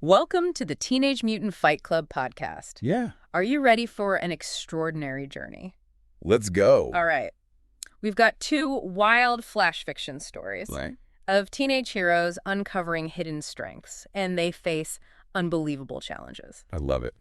Welcome to the Teenage Mutant Fight Club podcast. Yeah. Are you ready for an extraordinary journey? Let's go. All right. We've got two wild flash fiction stories Right. of teenage heroes uncovering hidden strengths, and they face unbelievable challenges. I love it.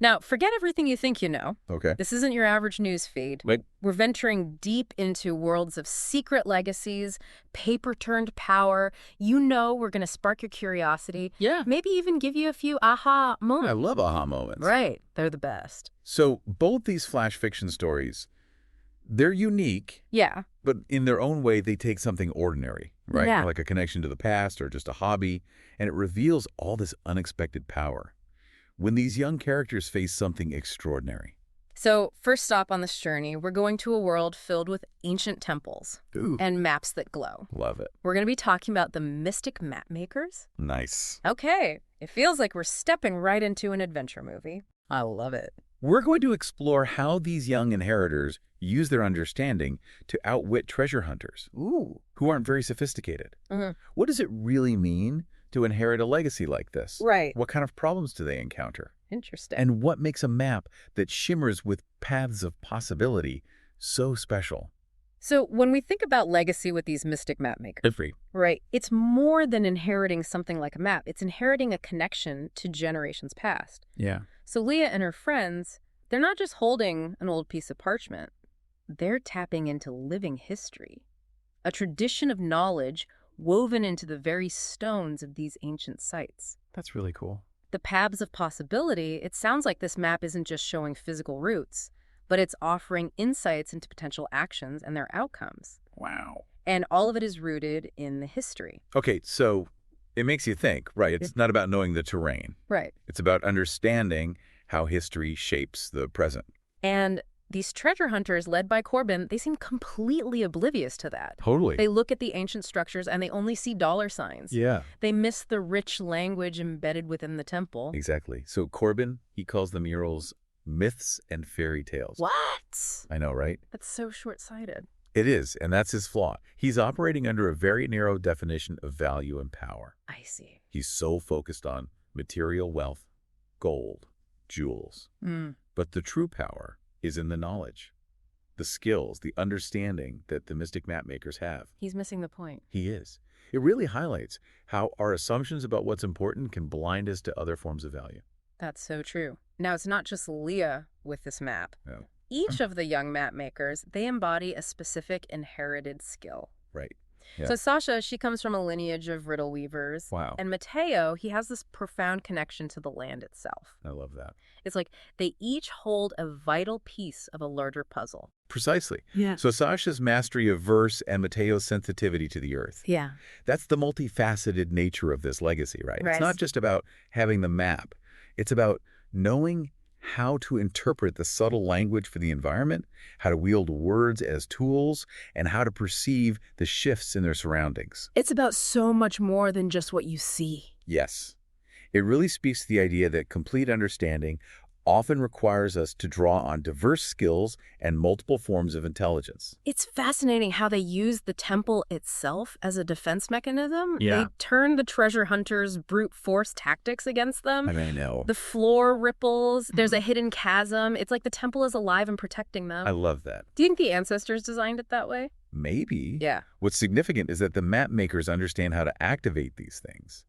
Now, forget everything you think you know. Okay. This isn't your average news feed. Wait. We're venturing deep into worlds of secret legacies, paper-turned power. You know we're going to spark your curiosity. Yeah. Maybe even give you a few aha moments. I love aha moments. Right. They're the best. So both these flash fiction stories, they're unique, Yeah. but in their own way, they take something ordinary, right? Yeah. Like a connection to the past or just a hobby, and it reveals all this unexpected power when these young characters face something extraordinary. So, first stop on this journey, we're going to a world filled with ancient temples Ooh. and maps that glow. Love it. We're going to be talking about the mystic mapmakers. Nice. Okay, it feels like we're stepping right into an adventure movie. I love it. We're going to explore how these young inheritors use their understanding to outwit treasure hunters Ooh. who aren't very sophisticated. Mhm. What does it really mean to inherit a legacy like this? Right. What kind of problems do they encounter? Interesting. And what makes a map that shimmers with paths of possibility so special? So, when we think about legacy with these mystic mapmakers, right, it's more than inheriting something like a map. It's inheriting a connection to generations past. Yeah. So Leah and her friends, they're not just holding an old piece of parchment. They're tapping into living history, a tradition of knowledge woven into the very stones of these ancient sites. That's really cool. The paths of possibility, it sounds like this map isn't just showing physical routes, but it's offering insights into potential actions and their outcomes. Wow. And all of it is rooted in the history. Okay, so it makes you think, right? It's not about knowing the terrain. Right. It's about understanding how history shapes the present. And these treasure hunters led by Corbin, they seem completely oblivious to that. Totally. They look at the ancient structures and they only see dollar signs. Yeah. They miss the rich language embedded within the temple. Exactly. So Corbin, he calls the murals myths and fairy tales. What? I know, right? That's so short-sighted. It is, and that's his flaw. He's operating under a very narrow definition of value and power. I see. He's so focused on material wealth, gold, jewels. But the true power is in the knowledge, the skills, the understanding that the mystic mapmakers have. He's missing the point. He is. It really highlights how our assumptions about what's important can blind us to other forms of value. That's so true. Now, it's not just Leah with this map. No. Each of the young map makers, they embody a specific inherited skill. Right. Yeah. So Sasha, she comes from a lineage of riddle weavers. Wow. And Mateo, he has this profound connection to the land itself. I love that. It's like they each hold a vital piece of a larger puzzle. Precisely. Yeah. So Sasha's mastery of verse and Mateo's sensitivity to the earth. Yeah. That's the multifaceted nature of this legacy, right? Right. It's not just about having the map. It's about knowing how to interpret the subtle language for the environment, how to wield words as tools, and how to perceive the shifts in their surroundings. It's about so much more than just what you see. Yes. It really speaks to the idea that complete understanding often requires us to draw on diverse skills and multiple forms of intelligence. It's fascinating how they use the temple itself as a defense mechanism. Yeah. They turn the treasure hunters' brute force tactics against them. I know. The floor ripples. There's a hidden chasm. It's like the temple is alive and protecting them. I love that. Do you think the ancestors designed it that way? Maybe. Yeah. What's significant is that the map makers understand how to activate these things.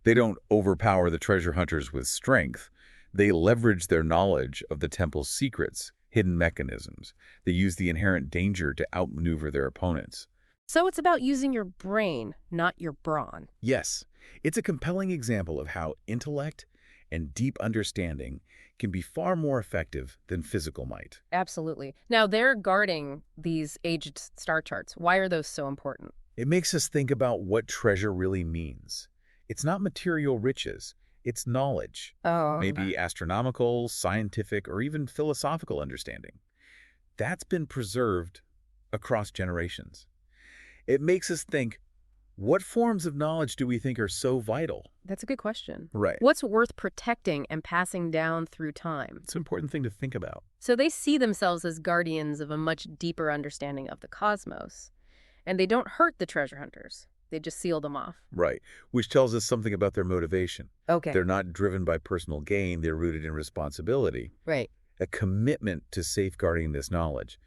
They don't overpower the treasure hunters with strength. They leverage their knowledge of the temple's secrets, hidden mechanisms. They use the inherent danger to outmaneuver their opponents. So it's about using your brain, not your brawn. Yes, it's a compelling example of how intellect and deep understanding can be far more effective than physical might. Absolutely. Now, they're guarding these aged star charts. Why are those so important? It makes us think about what treasure really means. It's not material riches. It's knowledge, Oh. maybe astronomical, scientific, or even philosophical understanding. That's been preserved across generations. It makes us think, what forms of knowledge do we think are so vital? That's a good question. Right. What's worth protecting and passing down through time? It's an important thing to think about. So they see themselves as guardians of a much deeper understanding of the cosmos. And they don't hurt the treasure hunters. They just sealed them off. Right, which tells us something about their motivation. Okay. They're not driven by personal gain, they're rooted in responsibility, Right. a commitment to safeguarding this knowledge.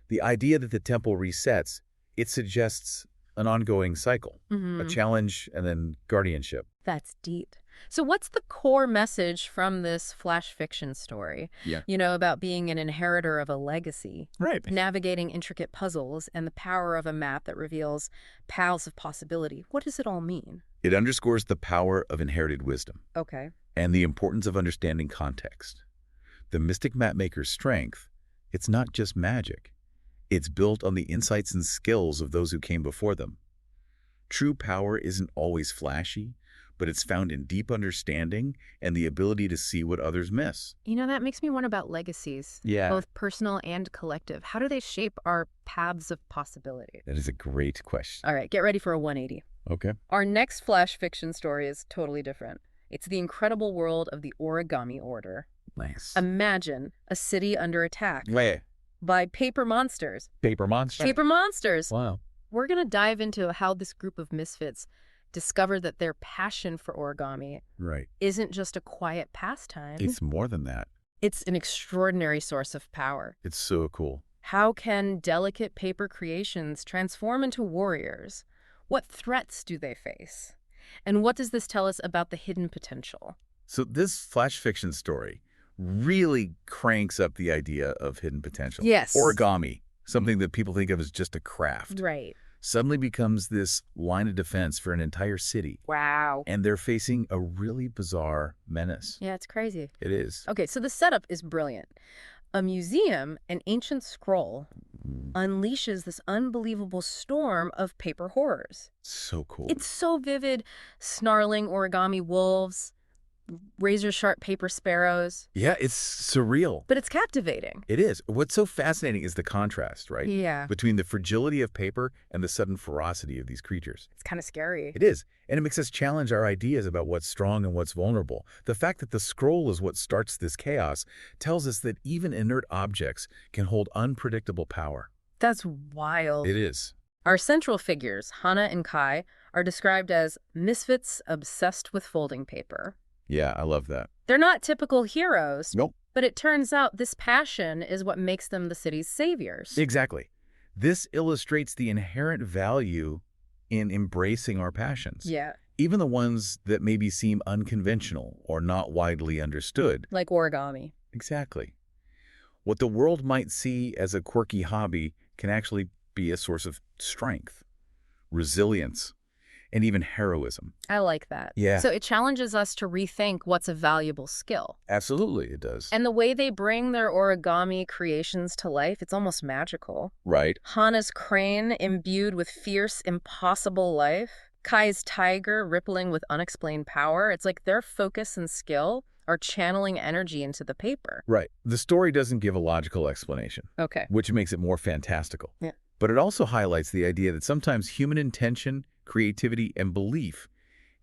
The idea that the temple resets, it suggests an ongoing cycle, a challenge and then guardianship. That's deep. So what's the core message from this flash fiction story? Yeah. About being an inheritor of a legacy, Right. navigating intricate puzzles, and the power of a map that reveals paths of possibility. What does it all mean? It underscores the power of inherited wisdom Okay. and the importance of understanding context. The mystic mapmaker's strength, it's not just magic. It's built on the insights and skills of those who came before them. True power isn't always flashy, but it's found in deep understanding and the ability to see what others miss. That makes me wonder about legacies, Yeah. both personal and collective. How do they shape our paths of possibility? That is a great question. All right, get ready for a 180. Okay. Our next flash fiction story is totally different. It's the incredible world of the origami order. Nice. Imagine a city under attack Wait, by paper monsters. paper monster? Paper monsters! Wow. We're going to dive into how this group of misfits discover that their passion for origami Right. isn't just a quiet pastime. It's more than that. It's an extraordinary source of power. It's so cool. How can delicate paper creations transform into warriors? What threats do they face? And what does this tell us about the hidden potential? So this flash fiction story really cranks up the idea of hidden potential. Yes. Origami, something that people think of as just a craft, Right. suddenly becomes this line of defense for an entire city. Wow. And they're facing a really bizarre menace. Yeah, it's crazy. It is. Okay, so the setup is brilliant. A museum, an ancient scroll, unleashes this unbelievable storm of paper horrors. So cool. It's so vivid. Snarling origami wolves, razor-sharp paper sparrows. Yeah, it's surreal. But it's captivating. It is. What's so fascinating is the contrast, right? Yeah. Between the fragility of paper and the sudden ferocity of these creatures. It's kind of scary. It is. And it makes us challenge our ideas about what's strong and what's vulnerable. The fact that the scroll is what starts this chaos tells us that even inert objects can hold unpredictable power. That's wild. It is. Our central figures, Hana and Kai, are described as misfits obsessed with folding paper. Yeah, I love that. They're not typical heroes. Nope. But it turns out this passion is what makes them the city's saviors. Exactly. This illustrates the inherent value in embracing our passions. Yeah. Even the ones that maybe seem unconventional or not widely understood. Like origami. Exactly. What the world might see as a quirky hobby can actually be a source of strength, resilience, and even heroism. I like that. Yeah. So it challenges us to rethink what's a valuable skill. Absolutely, it does. And the way they bring their origami creations to life, it's almost magical. Right. Hana's crane imbued with fierce, impossible life. Kai's tiger rippling with unexplained power. It's like their focus and skill are channeling energy into the paper. Right. The story doesn't give a logical explanation, Okay. which makes it more fantastical. Yeah. But it also highlights the idea that sometimes human intention, creativity, and belief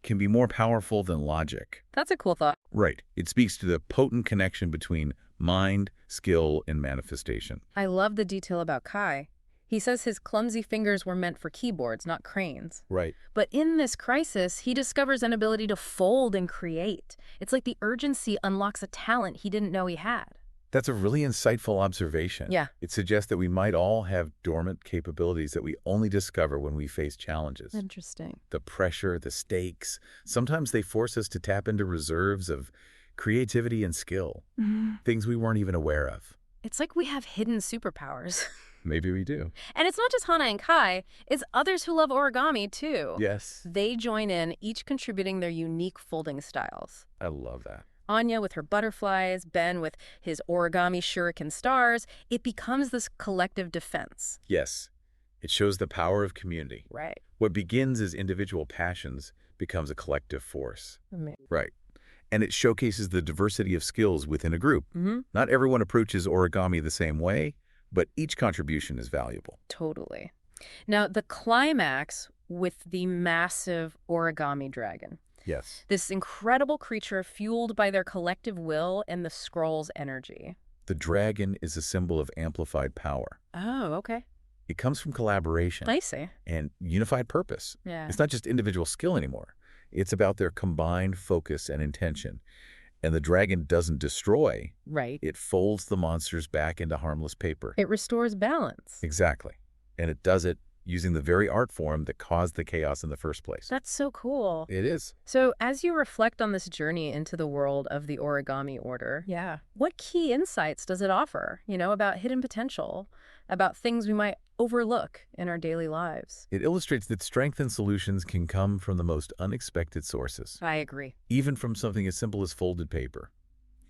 can be more powerful than logic. That's a cool thought. Right. It speaks to the potent connection between mind, skill, and manifestation. I love the detail about Kai. He says his clumsy fingers were meant for keyboards, not cranes. Right. But in this crisis, he discovers an ability to fold and create. It's like the urgency unlocks a talent he didn't know he had. That's a really insightful observation. Yeah. It suggests that we might all have dormant capabilities that we only discover when we face challenges. Interesting. The pressure, the stakes, sometimes they force us to tap into reserves of creativity and skill, things we weren't even aware of. It's like we have hidden superpowers. Maybe we do. And it's not just Hana and Kai, it's others who love origami too. Yes. They join in, each contributing their unique folding styles. I love that. Anya with her butterflies, Ben with his origami shuriken stars. It becomes this collective defense. Yes. It shows the power of community. Right. What begins as individual passions becomes a collective force. Right. And it showcases the diversity of skills within a group. Not everyone approaches origami the same way, but each contribution is valuable. Totally. Now, the climax with the massive origami dragon. Yes. This incredible creature fueled by their collective will and the scroll's energy. The dragon is a symbol of amplified power. Oh, okay. It comes from collaboration I see. and unified purpose. Yeah. It's not just individual skill anymore. It's about their combined focus and intention. And the dragon doesn't destroy. Right. It folds the monsters back into harmless paper. It restores balance. Exactly. And it does it using the very art form that caused the chaos in the first place. That's so cool. It is. So as you reflect on this journey into the world of the origami order, what key insights does it offer, about hidden potential, about things we might overlook in our daily lives? It illustrates that strength and solutions can come from the most unexpected sources, I agree. even from something as simple as folded paper.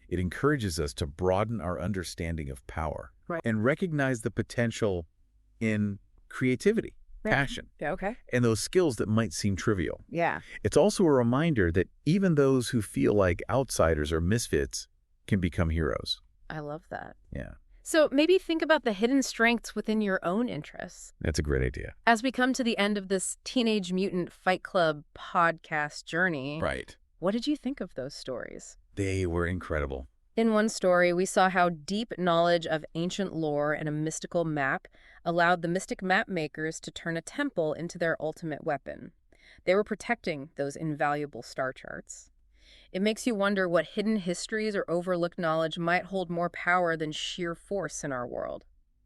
It encourages us to broaden our understanding of power and recognize the potential in creativity, passion, Okay. and those skills that might seem trivial. Yeah. It's also a reminder that even those who feel like outsiders or misfits can become heroes. I love that. Yeah, So maybe think about the hidden strengths within your own interests. that's a great idea. As we come to the end of this Teenage Mutant Fight Club podcast journey, Right. what did you think of those stories? They were incredible. In one story, we saw how deep knowledge of ancient lore and a mystical map allowed the mystic map makers to turn a temple into their ultimate weapon. They were protecting those invaluable star charts. It makes you wonder what hidden histories or overlooked knowledge might hold more power than sheer force in our world.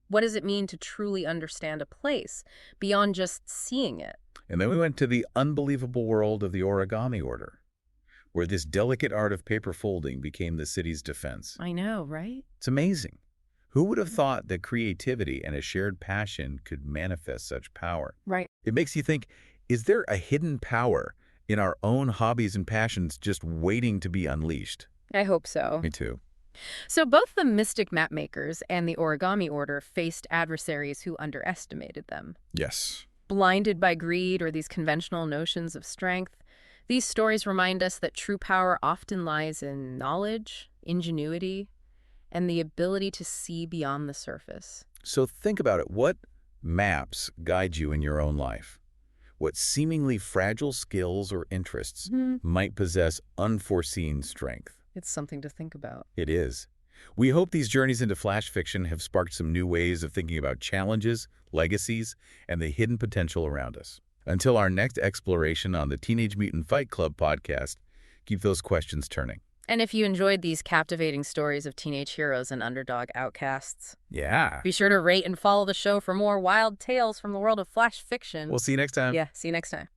What does it mean to truly understand a place beyond just seeing it? And then we went to the unbelievable world of the origami order, where this delicate art of paper folding became the city's defense. I know, right? It's amazing. Who would have thought that creativity and a shared passion could manifest such power? Right. It makes you think, is there a hidden power in our own hobbies and passions just waiting to be unleashed? I hope so. Me too. So both the mystic map makers and the origami order faced adversaries who underestimated them. Yes. Blinded by greed or these conventional notions of strength, these stories remind us that true power often lies in knowledge, ingenuity, and the ability to see beyond the surface. So think about it. What maps guide you in your own life? What seemingly fragile skills or interests might possess unforeseen strength? It's something to think about. It is. We hope these journeys into flash fiction have sparked some new ways of thinking about challenges, legacies, and the hidden potential around us. Until our next exploration on the Teenage Mutant Fight Club podcast, keep those questions turning. And if you enjoyed these captivating stories of teenage heroes and underdog outcasts, be sure to rate and follow the show for more wild tales from the world of flash fiction. We'll see you next time. Yeah, see you next time.